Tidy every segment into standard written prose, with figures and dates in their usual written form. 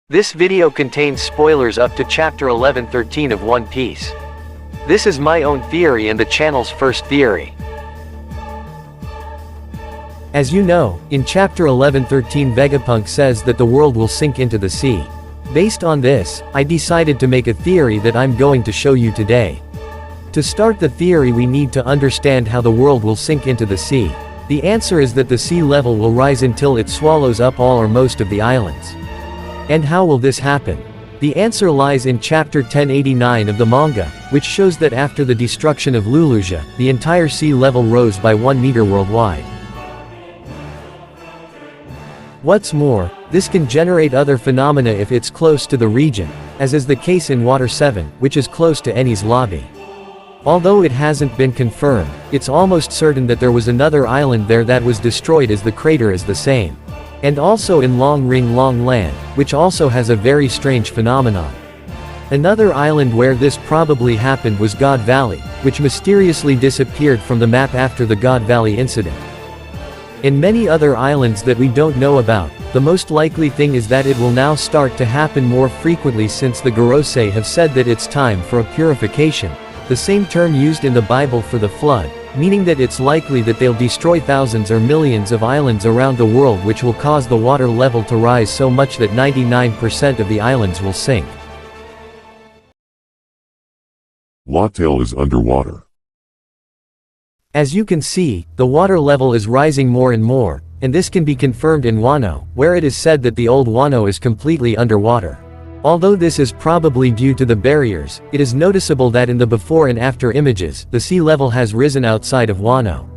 This video contains spoilers up to chapter 11-13 of One Piece. This is my own theory and the channel's first theory. As you know, in chapter 11-13 Vegapunk says that the world will sink into the sea. Based on this, I decided to make a theory that I'm going to show you today. To start the theory we need to understand how the world will sink into the sea. The answer is that the sea level will rise until it swallows up all or most of the islands. And how will this happen? The answer lies in chapter 1089 of the manga, which shows that after the destruction of Lulusia, the entire sea level rose by 1 meter worldwide. What's more, this can generate other phenomena if it's close to the region, as is the case in Water 7, which is close to Enies Lobby. Although it hasn't been confirmed, it's almost certain that there was another island there that was destroyed as the crater is the same. And also in Long Ring Long Land, which also has a very strange phenomenon. Another island where this probably happened was God Valley, which mysteriously disappeared from the map after the God Valley incident. In many other islands that we don't know about, the most likely thing is that it will now start to happen more frequently since the Gorosei have said that it's time for a purification, the same term used in the Bible for the flood, meaning that it's likely that they'll destroy thousands or millions of islands around the world, which will cause the water level to rise so much that 99% of the islands will sink. Laughtale is underwater. As you can see, the water level is rising more and more, and this can be confirmed in Wano, where it is said that the old Wano is completely underwater. Although this is probably due to the barriers, it is noticeable that in the before and after images, the sea level has risen outside of Wano.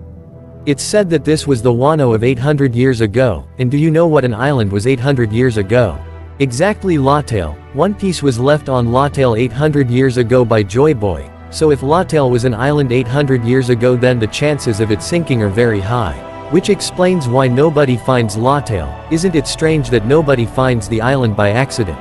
It's said that this was the Wano of 800 years ago, and do you know what an island was 800 years ago? Exactly, Laughtale. One Piece was left on Laughtale 800 years ago by Joy Boy, so if Laughtale was an island 800 years ago, then the chances of it sinking are very high. Which explains why nobody finds Laughtale. Isn't it strange that nobody finds the island by accident?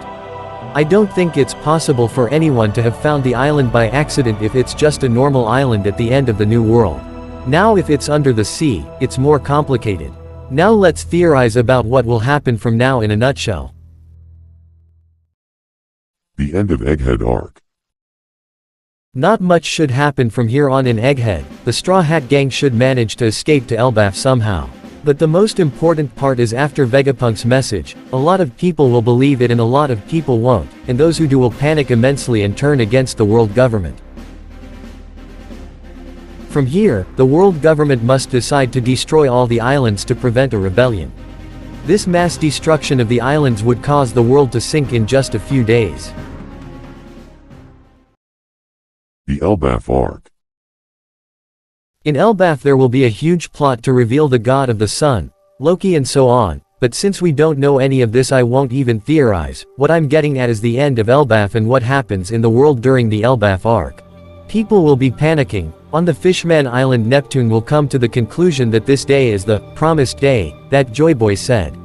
I don't think it's possible for anyone to have found the island by accident if it's just a normal island at the end of the New World. Now if it's under the sea, it's more complicated. Now let's theorize about what will happen from now in a nutshell. The End of Egghead Arc. Not much should happen from here on in Egghead. The Straw Hat Gang should manage to escape to Elbaf somehow. But the most important part is after Vegapunk's message, a lot of people will believe it and a lot of people won't, and those who do will panic immensely and turn against the world government. From here, the world government must decide to destroy all the islands to prevent a rebellion. This mass destruction of the islands would cause the world to sink in just a few days. The Elbaf Arc. In Elbaf there will be a huge plot to reveal the god of the sun, Loki and so on, but since we don't know any of this I won't even theorize. What I'm getting at is the end of Elbaf and what happens in the world during the Elbaf Arc. People will be panicking. On the Fishman Island Neptune will come to the conclusion that this day is the promised day, that Joy Boy said.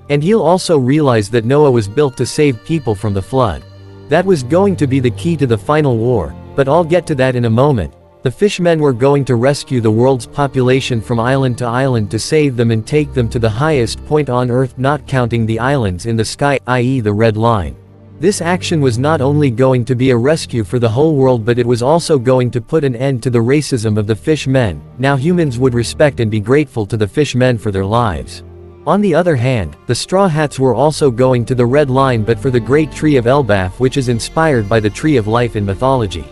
And he'll also realize that Noah was built to save people from the flood. That was going to be the key to the final war, but I'll get to that in a moment. The fishmen were going to rescue the world's population from island to island to save them and take them to the highest point on Earth, not counting the islands in the sky, i.e. the Red Line. This action was not only going to be a rescue for the whole world, but it was also going to put an end to the racism of the fishmen. Now humans would respect and be grateful to the fishmen for their lives. On the other hand, the Straw Hats were also going to the Red Line, but for the Great Tree of Elbaf, which is inspired by the Tree of Life in mythology.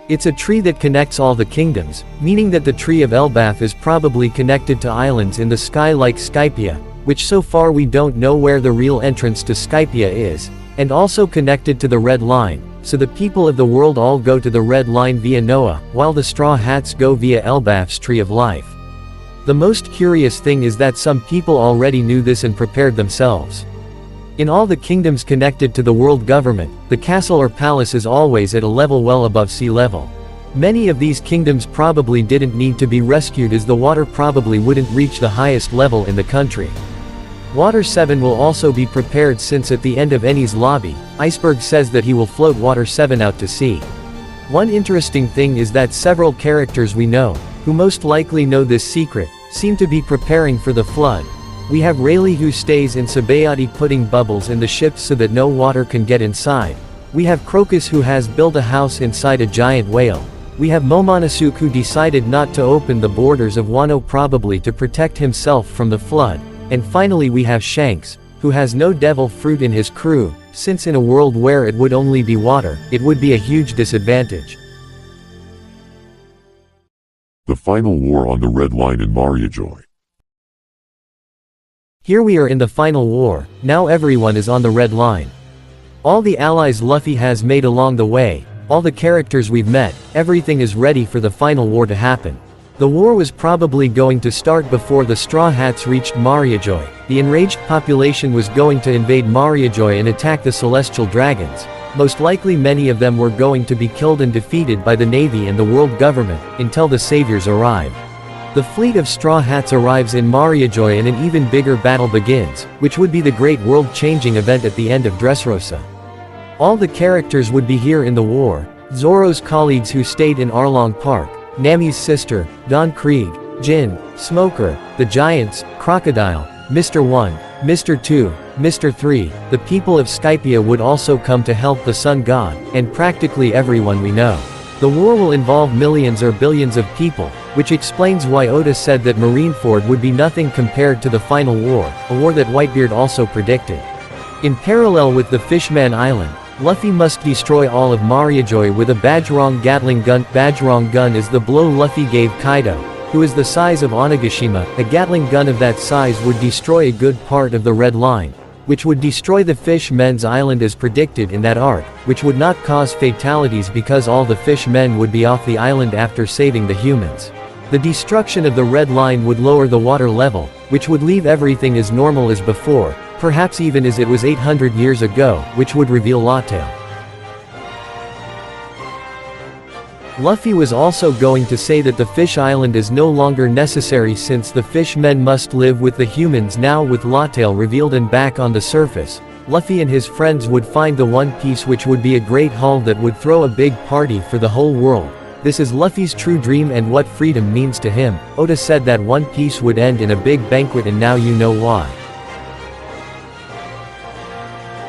It's a tree that connects all the kingdoms, meaning that the Tree of Elbaf is probably connected to islands in the sky like Skypia, which so far we don't know where the real entrance to Skypia is, and also connected to the Red Line, so the people of the world all go to the Red Line via Noah, while the Straw Hats go via Elbaf's Tree of Life. The most curious thing is that some people already knew this and prepared themselves. In all the kingdoms connected to the world government, the castle or palace is always at a level well above sea level. Many of these kingdoms probably didn't need to be rescued as the water probably wouldn't reach the highest level in the country. Water 7 will also be prepared since at the end of Enies Lobby, Iceberg says that he will float Water 7 out to sea. One interesting thing is that several characters we know, who most likely know this secret, seem to be preparing for the flood. We have Rayleigh who stays in Sabayati putting bubbles in the ships so that no water can get inside. We have Crocus who has built a house inside a giant whale. We have Momonosuke who decided not to open the borders of Wano probably to protect himself from the flood. And finally we have Shanks, who has no devil fruit in his crew, since in a world where it would only be water, it would be a huge disadvantage. The final war on the Red Line in Mariajoy. Here we are in the final war, now everyone is on the Red Line. All the allies Luffy has made along the way, all the characters we've met, everything is ready for the final war to happen. The war was probably going to start before the Straw Hats reached Mariajoy. The enraged population was going to invade Mariajoy and attack the Celestial Dragons. Most likely many of them were going to be killed and defeated by the Navy and the world government, until the saviors arrived. The fleet of Straw Hats arrives in Mariajoy and an even bigger battle begins, which would be the great world-changing event at the end of Dressrosa. All the characters would be here in the war, Zoro's colleagues who stayed in Arlong Park, Nami's sister, Don Krieg, Jin, Smoker, the Giants, Crocodile, Mr. 1, Mr. 2, Mr. 3, the people of Skypia would also come to help the Sun God, and practically everyone we know. The war will involve millions or billions of people, which explains why Oda said that Marineford would be nothing compared to the final war, a war that Whitebeard also predicted. In parallel with the Fishman Island, Luffy must destroy all of Mariajoy with a Bajrong Gatling gun. Bajrong gun is the blow Luffy gave Kaido, who is the size of Onigashima. A Gatling gun of that size would destroy a good part of the Red Line, which would destroy the Fishmen's Island as predicted in that arc, which would not cause fatalities because all the Fishmen would be off the island after saving the humans. The destruction of the Red Line would lower the water level, which would leave everything as normal as before, perhaps even as it was 800 years ago, which would reveal Laughtale. Luffy was also going to say that the Fish Island is no longer necessary since the Fishmen must live with the humans. Now with Laughtale revealed and back on the surface, Luffy and his friends would find the One Piece, which would be a great haul that would throw a big party for the whole world. This is Luffy's true dream and what freedom means to him. Oda said that One Piece would end in a big banquet and now you know why.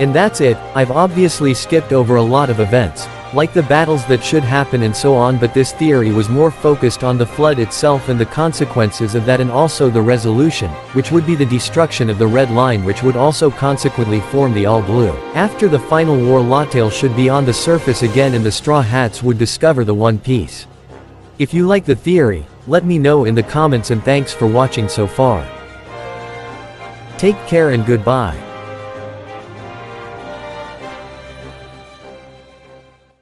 And that's it. I've obviously skipped over a lot of events, like the battles that should happen and so on, but this theory was more focused on the flood itself and the consequences of that, and also the resolution, which would be the destruction of the Red Line, which would also consequently form the All Blue. After the final war, Laughtale should be on the surface again and the Straw Hats would discover the One Piece. If you like the theory, let me know in the comments, and thanks for watching so far. Take care and goodbye.